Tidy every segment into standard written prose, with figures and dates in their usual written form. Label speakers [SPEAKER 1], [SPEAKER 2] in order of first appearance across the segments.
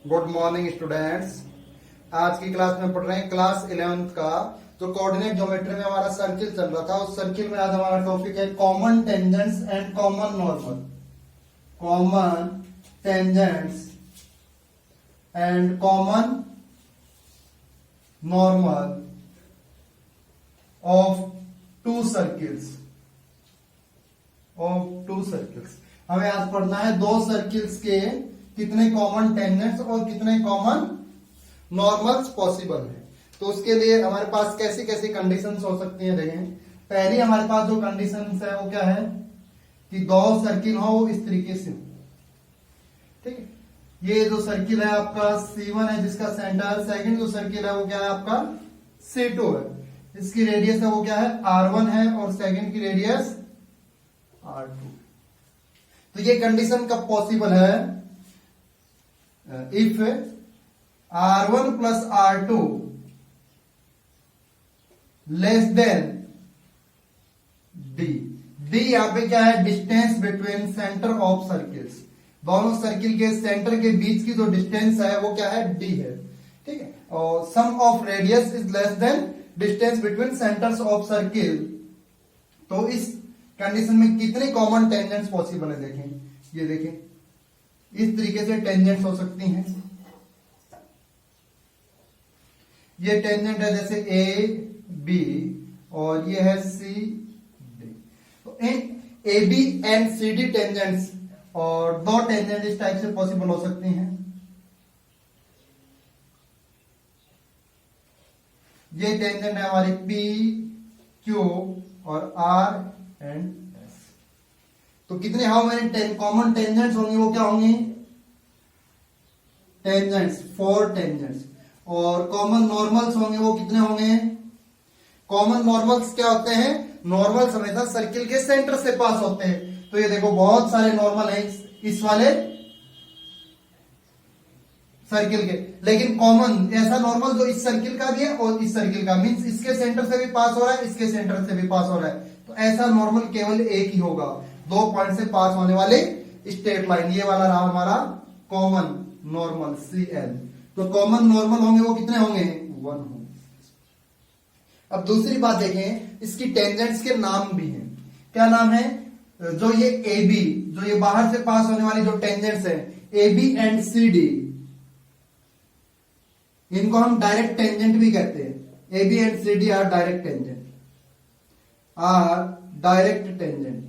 [SPEAKER 1] Good morning students. आज की class में पढ़ रहे हैं क्लास 11th का जो कोऑर्डिनेट ज्योमेट्री में हमारा सर्किल चल रहा था। उस सर्किल में आज हमारा टॉपिक है common tangents and common normal. Common tangents and common normal of two circles. हमें आज पढ़ना है दो सर्किल्स के कितने कॉमन टेंजेंट्स और कितने कॉमन नॉर्मल्स पॉसिबल है। तो उसके लिए हमारे पास कैसी कैसी कंडीशंस हो सकती हैं देखें। पहली हमारे पास जो कंडीशंस है वो क्या है कि दो सर्किल हो इस तरीके से, ठीक है। ये जो सर्किल है आपका C1 है जिसका सेंटर, सेकंड जो सर्किल है वो क्या है आपका C2 है, इसकी रेडियस है वो क्या है R1 है और सेकंड की रेडियस R2। तो ये कंडीशन कब पॉसिबल है, if R1 plus R2 less than D। यहां पे क्या है, distance between centre of circles. दोनों सर्किल के सेंटर के बीच की जो डिस्टेंस है वो क्या है D है, ठीक है। और sum of radius is less than distance between centres of circle. तो इस कंडीशन में कितने कॉमन टेंजेंट्स पॉसिबल है देखें। ये देखें इस तरीके से टेंजेंट्स हो सकती हैं। ये टेंजेंट है जैसे ए बी और ये है सी डी। तो इन A B and C D tangents और दो टेंजेंट इस टाइप से पॉसिबल हो सकती हैं। ये टेंजेंट है हमारी पी क्यू और आर एंड एस। तो कितने हाउ मेनी कॉमन टेंजेंट्स होंगे, वो क्या होंगे टेंजेंट्स, 4 टेंजेंट्स। और कॉमन नॉर्मल्स होंगे वो कितने होंगे। कॉमन नॉर्मल्स क्या होते हैं, नॉर्मल्स हमेशा सर्किल के सेंटर से पास होते हैं। तो ये देखो बहुत सारे नॉर्मल हैं इस वाले सर्किल के, लेकिन कॉमन ऐसा नॉर्मल जो इस सर्किल का भी है और इस सर्किल का, मींस इसके सेंटर से भी पास हो रहा है, इसके सेंटर से भी पास हो रहा है। तो ऐसा नॉर्मल केवल एक ही होगा, 2 पॉइंट से पास होने वाले स्ट्रेट लाइन। ये वाला रहा हमारा कॉमन नॉर्मल CL। तो कॉमन नॉर्मल होंगे वो कितने होंगे 1 होंगे। अब दूसरी बात देखें, इसकी टेंजेंट्स के नाम भी हैं। क्या नाम है, जो ये AB, जो ये बाहर से पास होने वाली जो टेंजेंट्स है AB एंड CD, इनको हम डायरेक्ट टेंजेंट भी कहते हैं। AB and CD are direct tangent,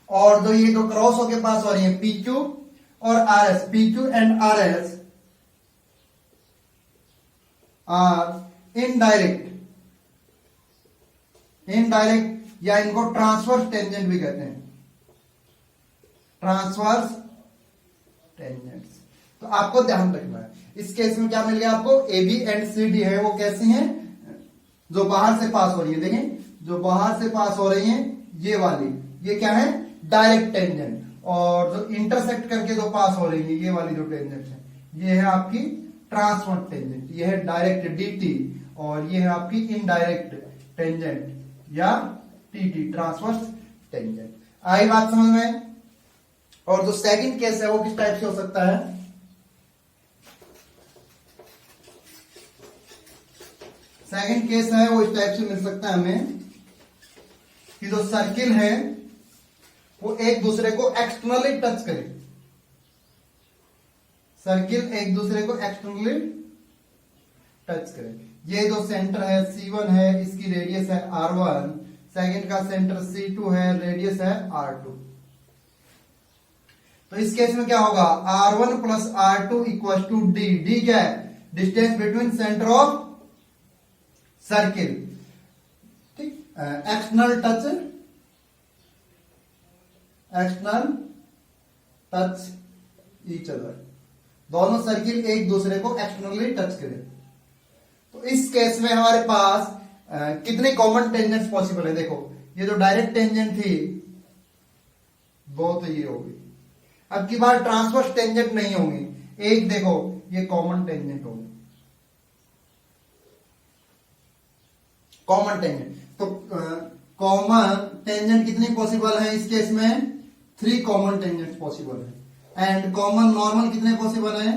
[SPEAKER 1] और जो ये जो क्रॉस होके पास हो रही है PQ और RS, PQ and RS are indirect या इनको ट्रांसवर्स टेंजेंट भी कहते हैं, ट्रांसवर्स टेंजेंट्स। तो आपको ध्यान रखना है इस केस में क्या मिल गया आपको, AB एंड CD है वो कैसी हैं, जो बाहर से पास हो रही है। देखें जो बाहर से पास हो रही है ये वाली, ये क्या है डायरेक्ट टेंजेंट। और जो इंटरसेक्ट करके जो पास हो रही है ये वाली जो टेंजेंट है ये है आपकी ट्रांसवर्स टेंजेंट, ये है डायरेक्ट DT और ये है आपकी इनडायरेक्ट टेंजेंट या TT, ट्रांसवर्स टेंजेंट। आई बात समझ में। और जो सेकंड केस है वो किस टाइप से हो सकता है, सेकंड केस है वो इस टाइप से मिल सकता है हमें कि जो सर्किल है वो एक दूसरे को एक्सटर्नली टच करे। सर्किल एक दूसरे को एक्सटर्नली टच करे। ये जो सेंटर है C1 है, इसकी रेडियस है R1, सेकंड का सेंटर C2 है, रेडियस है R2। तो इस केस में क्या होगा, R1 plus R2 equal to D। D क्या है, distance between centre of circle, ठीक। एक्सटर्नल टच ईच अदर, दोनों सर्किल एक दूसरे को एक्सटर्नली टच करें। तो इस केस में हमारे पास कितने कॉमन टेंजेंट्स पॉसिबल है। देखो ये जो डायरेक्ट टेंजेंट थी वो तो ये होगी, अब की बार ट्रांसवर्स टेंजेंट नहीं होंगी। एक देखो ये कॉमन टेंजेंट होगी, कॉमन टेंजेंट। तो कॉमन टेंजेंट कितनी पॉसिबल है इस केस में, 3 कॉमन टेंजेंट्स पॉसिबल है। एंड कॉमन नॉर्मल कितने पॉसिबल है?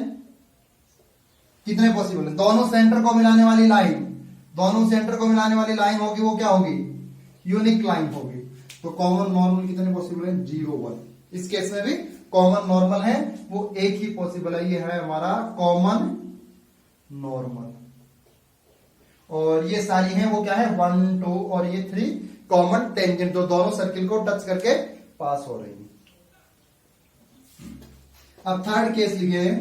[SPEAKER 1] कितने पॉसिबल है? दोनों सेंटर को मिलाने वाली लाइन, दोनों सेंटर को मिलाने वाली लाइन होगी वो क्या होगी? यूनिक लाइन होगी। तो कॉमन नॉर्मल कितने पॉसिबल है? 0 1। इस केस में भी कॉमन नॉर्मल है वो एक ही पॉसिबल है, ये है हमारा कॉमन नॉर्मल। और ये सारी हैं वो क्या है? 1 2 और ये 3 कॉमन टेंजेंट जो दोनों सर्किल को टच करके पास हो रही है। अब थर्ड केस लिखिए,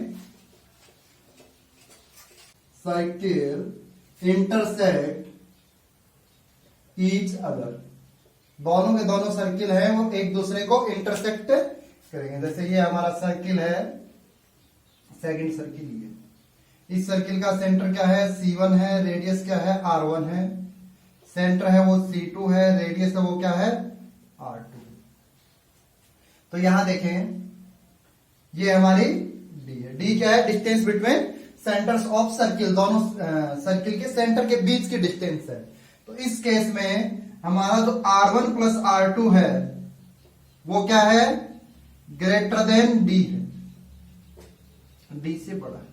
[SPEAKER 1] सर्किल इंटरसेक्ट ईच अदर। दोनों के दोनों सर्किल है वो एक दूसरे को इंटरसेक्ट करेंगे। जैसे ये हमारा सर्किल है, सेकंड सर्किल ये, इस सर्किल का सेंटर क्या है? C1 है, रेडियस क्या है? R1 है, सेंटर है वो C2 है, रेडियस है वो क्या है? R2। तो यहां देखें ये हमारी D है। D क्या है? Distance between centres of circle, दोनों सर्किल के सेंटर के बीच की डिस्टेंस है। तो इस केस में हमारा जो R1 प्लस R2 है वो क्या है? ग्रेटर देन D है, D से बड़ा है।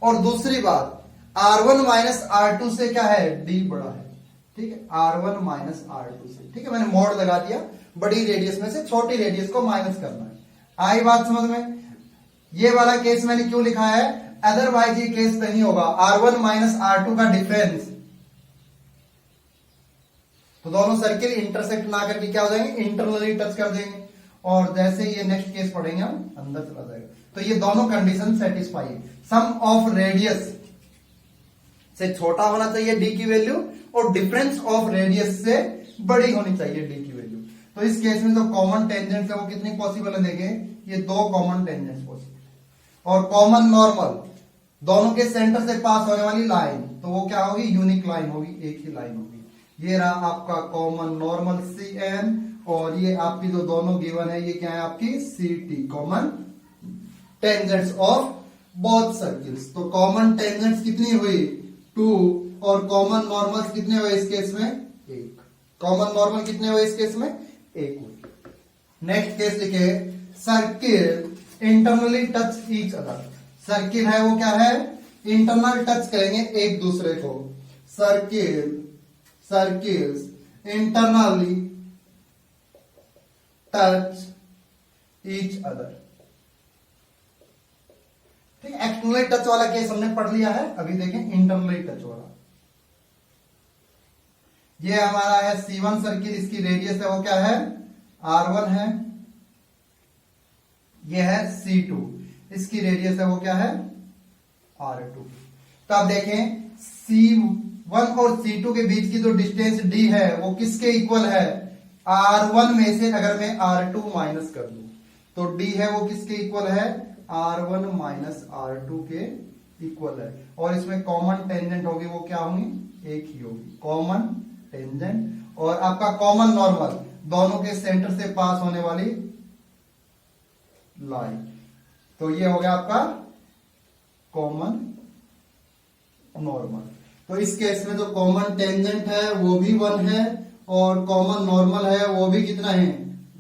[SPEAKER 1] और दूसरी बात, R1 माइनस R2 से क्या है? D बड़ा है। ठीक है, R1 माइनस R2 से। ठीक है, मैंने मोड लगा दिया, बड़ी रेडियस में से छोटी रेडियस को माइनस करना है। आई बात समझ में? ये वाला केस मैंने क्यों लिखा है? अदरवाइज ये केस नहीं होगा। R1 माइनस R2 का डिफरेंस, तो दोनों सर्किल इंटरसेक्ट ना करके क्या हो जाएंगे? इंटरनली टच कर देंगे। और जैसे ये नेक्स्ट केस पढ़ेंगे हम, अंदर चला जाएगा। तो ये दोनों कंडीशन सेटिस्फाई है। सम ऑफ रेडियस से छोटा होना चाहिए D की वैल्यू, और डिफरेंस ऑफ रेडियस से बड़ी होनी चाहिए D की वैल्यू। तो इस केस में जो कॉमन टेंजेंट है वो कितनी पॉसिबल है? देखें, ये 2 कॉमन टेंजेंट पॉसिबल है। और कॉमन नॉर्मल, दोनों के सेंटर से पास होने वाली लाइन, तो वो क्या होगी? यूनिक लाइन होगी, एक ही लाइन होगी। ये रहा आपका कॉमन नॉर्मल CN, और ये आपकी जो दोनों गिवन है ये क्या है? आपकी CT, common tangents of both circles. तो कॉमन टेंजेंट्स कितनी हुई? 2, और कॉमन नॉर्मल्स कितने हुए इस केस में? 1। कॉमन नॉर्मल कितने हुए इस केस में? 1 हुए। नेक्स्ट केस लिखे, circle internally touch each other. Circle है वो क्या है? इंटरनल टच करेंगे एक दूसरे को। Circles internally touch each other. ठीक है, एक्सटर्नली टच वाला केस हमने पढ़ लिया है, अभी देखें इंटरनली टच वाला। ये हमारा है C1 सर्किल, इसकी रेडियस है वो क्या है? R1 है। ये है C2, इसकी रेडियस है वो क्या है? R2। तो आप देखें C1 और C2 के बीच की जो डिस्टेंस D है वो किसके इक्वल है? R1 में से अगर मैं R2 माइनस कर दूं तो D है वो किसके इक्वल है? R1 माइनस R2 के इक्वल है। और इसमें कॉमन टेंजेंट होगी वो क्या होंगी? एक ही होगी, कॉमन टेंजेंट। और आपका कॉमन नॉर्मल, दोनों के सेंटर से पास होने वाली लाइन। तो ये हो गया आपका कॉमन नॉर्मल। तो इस केस में जो कॉमन टेंजेंट है वो भी 1 है, और कॉमन नॉर्मल है वो भी कितना है?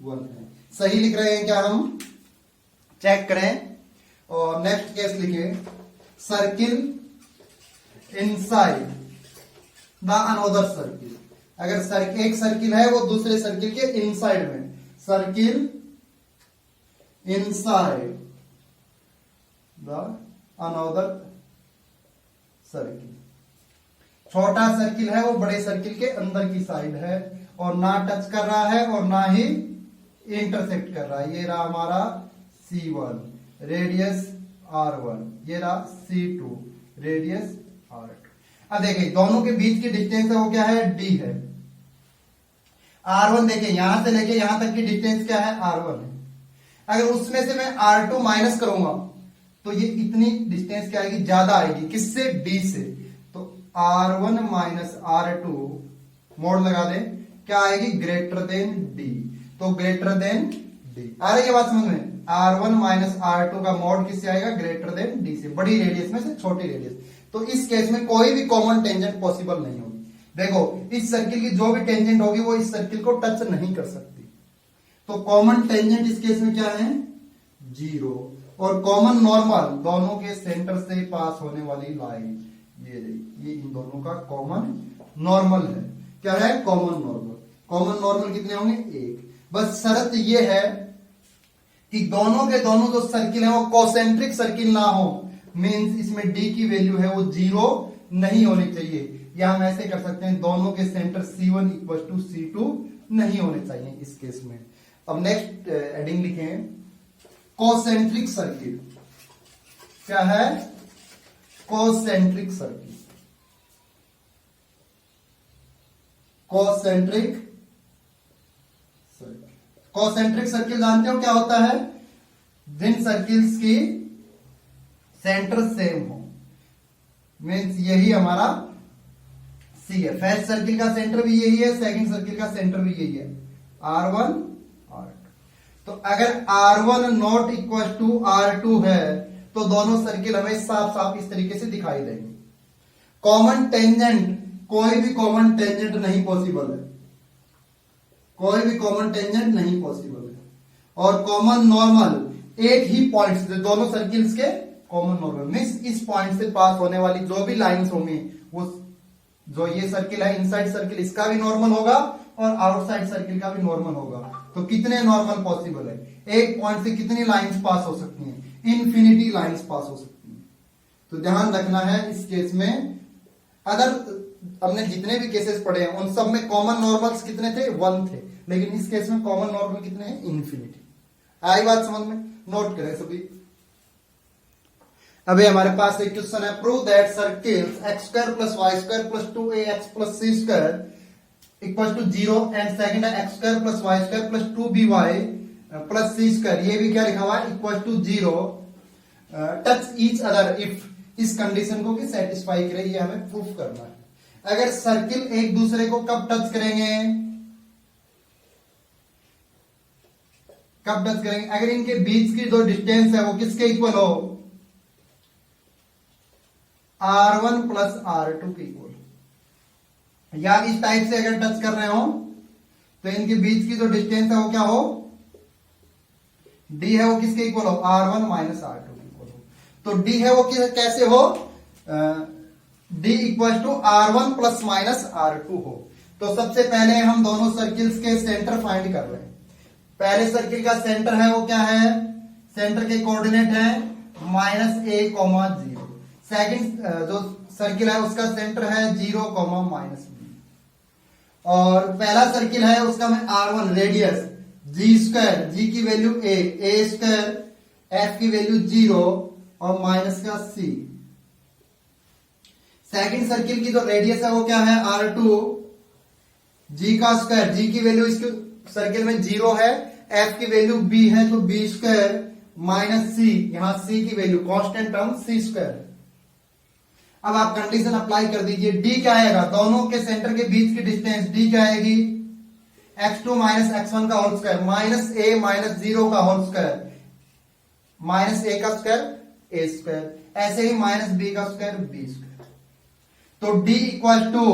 [SPEAKER 1] 1 है। सही लिख रहे हैं क्या हम? चेक करें। और नेक्स्ट केस लिखे, circle inside the another circle. अगर एक सर्किल है वो दूसरे सर्किल के इनसाइड में, circle inside the another circle. छोटा सर्किल है वो बड़े सर्किल के अंदर की साइड है, और ना टच कर रहा है और ना ही इंटरसेक्ट कर रहा है। ये रहा हमारा C1, रेडियस R1, ये रहा C2, रेडियस R2। अब देखिए दोनों के बीच की डिस्टेंस है वो क्या है? D है। R1 देखिए यहां से लेके यहां तक की डिस्टेंस क्या है? R1 है। अगर उसमें से मैं R2 माइनस करूंगा तो ये इतनी डिस्टेंस क्या आएगी? ज्यादा आएगी। किससे? D से। तो R1 माइनस R2 मोड लगा दे, क्या आएगी? Greater than D। तो ग्रेटर देन D आ रही है बात समझ में? R1 माइनस R2 का मोड किससे आएगा? ग्रेटर देन D से, बड़ी रेडियस में से छोटी रेडियस। तो इस केस में कोई भी कॉमन टेंजेंट पॉसिबल नहीं होगी। देखो इस सर्किल की जो भी टेंजेंट होगी वो इस सर्किल को टच नहीं कर सकती। तो कॉमन टेंजेंट इस केस में क्या है? 0 और कॉमन नॉर्मल दोनों के सेंटर से पास होने वाली लाइन ये रही, ये इन दोनों का कॉमन नॉर्मल है। क्या है? Common normal. कॉमन नॉर्मल कितने होंगे? 1। बस शर्त ये है कि दोनों के दोनों जो सर्किल है वो कॉसेंट्रिक सर्किल ना हो, मींस इसमें डी की वैल्यू है वो 0 नहीं होनी चाहिए। या हम ऐसे कर सकते हैं, दोनों के centre C1 equal to C2 नहीं होने चाहिए इस केस में। अब नेक्स्ट एडिंग लिखें, कॉसेंट्रिक सर्किल। क्या है? कॉसेंट्रिक सर्किल। कॉसेंट्रिक सर्किल, कॉसेंट्रिक सर्किल जानते हो क्या होता है? जिन सर्किल्स की सेंटर सेम हो, मीन्स यही हमारा सी है। फर्स्ट सर्किल का सेंटर भी यही है, सेकंड सर्किल का सेंटर भी यही है, R1 R2। तो अगर R1 not equal to R2 है तो दोनों सर्किल हमें साफ साफ इस तरीके से दिखाई देंगे। कॉमन टेंजेंट, कोई भी कॉमन टेंजेंट नहीं पॉसिबल है, कोई भी कॉमन टेंजेंट नहीं पॉसिबल है। और कॉमन नॉर्मल एक ही पॉइंट से, दोनों सर्किल्स के कॉमन नॉर्मल मींस इस पॉइंट से पास होने वाली जो भी लाइंस होंगी, वो जो ये सर्किल है इनसाइड सर्किल इसका भी नॉर्मल होगा और आउटसाइड सर्किल का भी नॉर्मल होगा। तो कितने नॉर्मल पॉसिबल है? एक पॉइंट से कितनी लाइंस पास हो सकती हैं? इन्फिनिटी लाइंस पास हो सकती हैं। तो ध्यान रखना है इस केस में, अगर हमने जितने भी केसेस पढ़े हैं उन सब में कॉमन नॉर्मल्स कितने थे? 1 थे, लेकिन इस केस में कॉमन नॉर्मल कितने हैं? इन्फिनिटी। आई बात समझ में? नोट करें सभी। अभी हमारे पास एक क्वेश्चन है, prove that circles x square plus y square plus 2ax plus c square equal to 0 and second है x square plus y square plus 2by plus c square, ये भी क्या लिखा हुआ है? Equal to 0 touch each other if, इस condition को कि सेटिस्फाई करे, ये हमें प्रूफ करना है। अगर सर्किल एक दूसरे को कब टच करेंगे? कब टच करेंगे? अगर इनके बीच की जो डिस्टेंस है वो किसके इक्वल हो? R1 प्लस R2 के इक्वल। या इस टाइप से अगर टच कर रहे हो तो इनके बीच की जो डिस्टेंस है वो क्या हो? D है वो किसके इक्वल हो? R1 माइनस R2 के इक्वल हो। तो D है वो कैसे हो? D equal to R1 plus minus R2 हो। तो सबसे पहले हम दोनों सर्किल्स के सेंटर फाइंड कर रहे हैं। पहले सर्किल का सेंटर है वो क्या है? सेंटर के कोऑर्डिनेट है -a, 0। सेकंड जो सर्किल है उसका सेंटर है 0, -b। और पहला सर्किल है उसका में R1 radius g square, g की वैल्यू a स्क्वायर, f की वैल्यू 0 और माइनस का c। सेकंड सर्किल की जो रेडियस है वो क्या है? R2 g का स्क्वायर, g की वैल्यू इसके सर्किल में 0 है, f की वैल्यू b है तो b स्क्वायर माइनस c, यहां c की value constant term c square. अब आप कंडीशन अप्लाई कर दीजिए, d क्या आएगा? दोनों के सेंटर के बीच की डिस्टेंस d क्या आएगी? x2 माइनस x1 का whole square minus a minus 0 का होल स्क्वायर माइनस a का स्क्वायर a स्क्वायर, ऐसे ही माइनस b का स्क्वायर b स्क्वायर। तो d equal to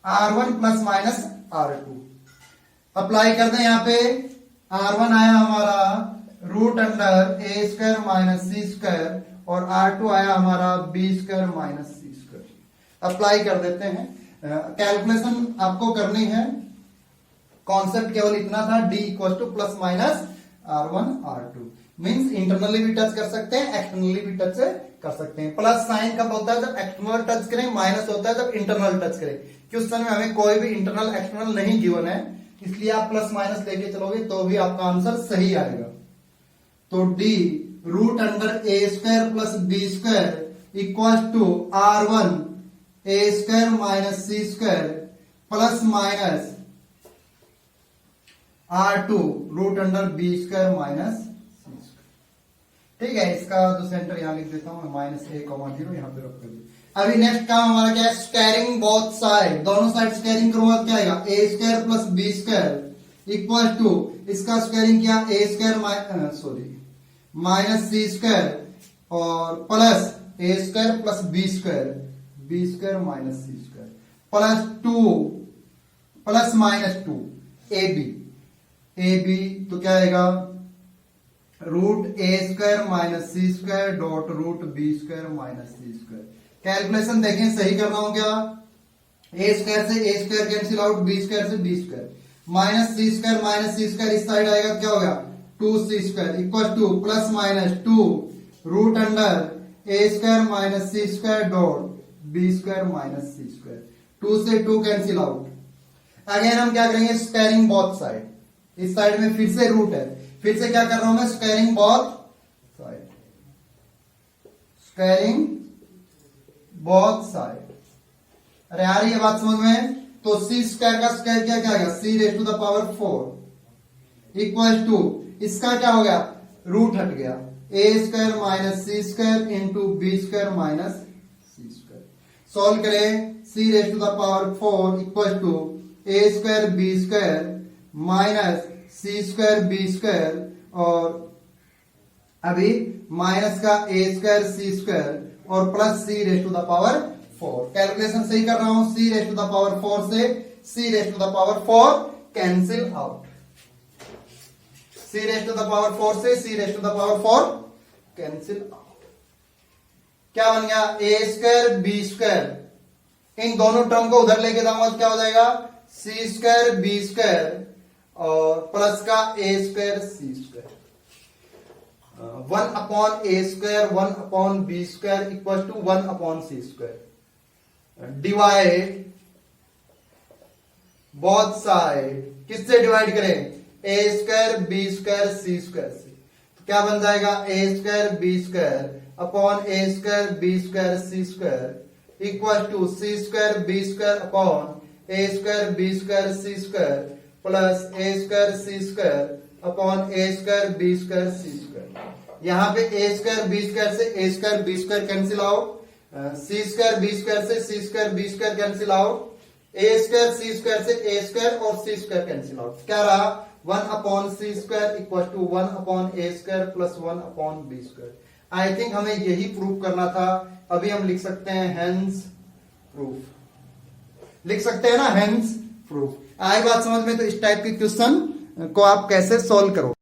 [SPEAKER 1] R1 plus minus R2। Apply कर दें, यहां पे R1 आया हमारा root under a square minus c square और R2 आया हमारा b square minus c square. Apply कर देते हैं। कैलकुलेशन आपको करनी है, कॉन्सेप्ट केवल इतना था, d equal to plus minus R1 R2 means internally भी टच कर सकते हैं, एक्सटर्नली भी टच कर सकते हैं। प्लस साइन कब होता है? जब एक्सटर्नल टच करें। माइनस होता है जब इंटरनल टच करें। क्वेश्चन में हमें कोई भी इंटरनल एक्सटर्नल नहीं गिवन है, इसलिए आप प्लस माइनस लेके चलोगे तो भी आपका आंसर सही आएगा। तो d root under a square plus b square equal to R1 a square minus c square plus minus R2 root under b square minus c square. ठीक है, इसका जो सेंटर यहां लिख देता हूं -a, 0 यहां पे रख कर। अभी नेक्स्ट काम हमारा क्या है? स्क्वायरिंग बोथ साइड, दोनों साइड स्क्वायरिंग करूंगा, क्या आएगा? a square plus b square equal to, इसका स्क्वायरिंग किया a square minus c square और plus a square plus b square minus c square plus 2 plus minus 2 ab, तो क्या आएगा? Root A square minus C square dot root B square minus C square. Calculation देखें सही कर रहा हूं क्या? ए स्क्वायर से A square cancel out, B square से B square, minus C square इस साइड आएगा, क्या हो गया 2c square equal to plus minus 2 root under A square minus C square dot B square minus C square. 2 से 2 cancel out. Again हम क्या करेंगे? Squaring both side. इस साइड में फिर से रूट है, फिर से क्या कर रहा हूं मैं? Squaring both side, squaring both side. अरे यार ये बात समझ में? तो सी स्क्वायर का स्क्वायर क्या क्या गया? C raise to the power 4 equal to इसका क्या हो गया? रूट हट गया, A square minus C square into B square minus C square. Solve करें, C raise to the power 4 equal to A square B square minus C square B square, और अभी minus का ए स्क्वायर सी स्क्वायर और plus C raise to the power 4। Calculation सही कर रहा हूं, सी raise to the power 4 से C raise to the power 4 cancel out, C raise to the power 4 से C raise to the power 4 cancel out. क्या बन गया? ए स्क्वायर बी स्क्वायर, इन दोनों टर्म को उधर लेके जाऊंगा तो क्या हो जाएगा? सी स्क्वायर बी स्क्वायर और प्लस का A square C square, 1 upon A square 1 upon B square equal to 1 upon C square. Divide both side, किससे डिवाइड करें? A square B square C square से। तो क्या बन जाएगा? A square B square upon A square B square C square equal to C square B square upon A square B square C square plus A square C square upon A square B square C square. यहां पे A square B square से A square B square cancel out, C square B square से C square B square cancel out, A square C square से A square और सी square cancel out. क्या रहा? 1 upon C square equal to 1 upon A square plus 1 upon B square. I think हमें यही proof करना था। अभी हम लिख सकते हैं हेंस प्रूफ, लिख सकते हैं ना, हेंस प्रूफ। आई बात समझ में? तो इस टाइप के क्वेश्चन को आप कैसे सॉल्व करो।